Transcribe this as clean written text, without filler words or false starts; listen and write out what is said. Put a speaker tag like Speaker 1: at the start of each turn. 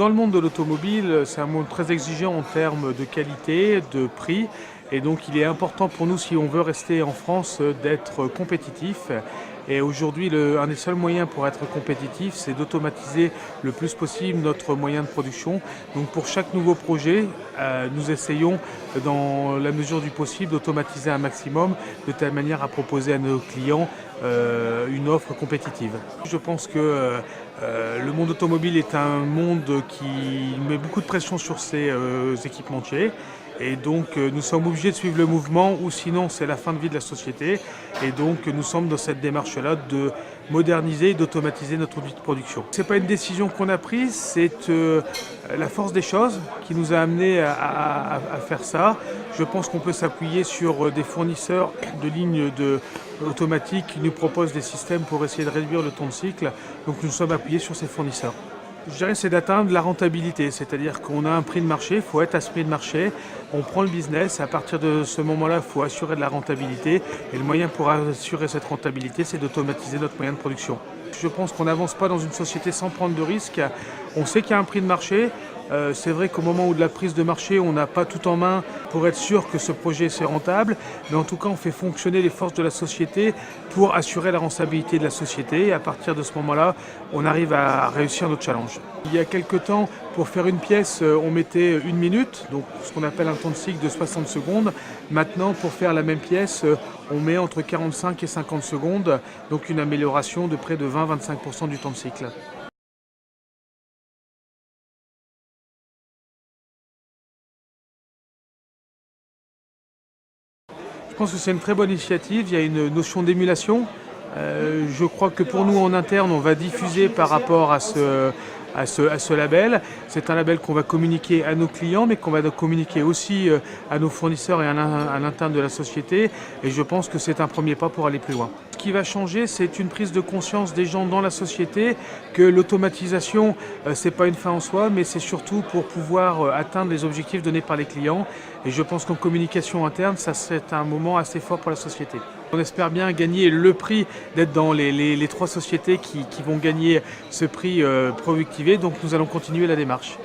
Speaker 1: Dans le monde de l'automobile, c'est un monde très exigeant en termes de qualité, de prix. Et donc il est important pour nous, si on veut rester en France, d'être compétitif. Et aujourd'hui, un des seuls moyens pour être compétitif, c'est d'automatiser le plus possible notre moyen de production. Donc pour chaque nouveau projet, nous essayons, dans la mesure du possible, d'automatiser un maximum, de telle manière à proposer à nos clients une offre compétitive. Je pense que le monde automobile est un monde qui met beaucoup de pression sur ses équipementiers. Et donc nous sommes obligés de suivre le mouvement ou sinon c'est la fin de vie de la société. Et donc nous sommes dans cette démarche-là de moderniser et d'automatiser notre outil de production. Ce n'est pas une décision qu'on a prise, c'est la force des choses qui nous a amenés à faire ça. Je pense qu'on peut s'appuyer sur des fournisseurs de lignes automatiques qui nous proposent des systèmes pour essayer de réduire le temps de cycle. Donc nous sommes appuyés sur ces fournisseurs. Je dirais c'est d'atteindre la rentabilité, c'est-à-dire qu'on a un prix de marché, il faut être à ce prix de marché, on prend le business, à partir de ce moment-là, il faut assurer de la rentabilité et le moyen pour assurer cette rentabilité, c'est d'automatiser notre moyen de production. Je pense qu'on n'avance pas dans une société sans prendre de risques, on sait qu'il y a un prix de marché. C'est vrai qu'au moment où de la prise de marché, on n'a pas tout en main pour être sûr que ce projet c'est rentable, mais en tout cas on fait fonctionner les forces de la société pour assurer la rentabilité de la société et à partir de ce moment-là, on arrive à réussir notre challenge. Il y a quelques temps, pour faire une pièce, on mettait 1 minute, donc ce qu'on appelle un temps de cycle de 60 secondes. Maintenant, pour faire la même pièce, on met entre 45 et 50 secondes, donc une amélioration de près de 20-25% du temps de cycle. Je pense que c'est une très bonne initiative, il y a une notion d'émulation. Je crois que pour nous en interne, on va diffuser par rapport à ce label. C'est un label qu'on va communiquer à nos clients, mais qu'on va communiquer aussi à nos fournisseurs et à l'interne de la société. Et je pense que c'est un premier pas pour aller plus loin. Ce qui va changer, c'est une prise de conscience des gens dans la société que l'automatisation, c'est pas une fin en soi, mais c'est surtout pour pouvoir atteindre les objectifs donnés par les clients. Et je pense qu'en communication interne, ça c'est un moment assez fort pour la société. On espère bien gagner le prix, d'être dans les 3 sociétés qui vont gagner ce prix productivé, donc nous allons continuer la démarche.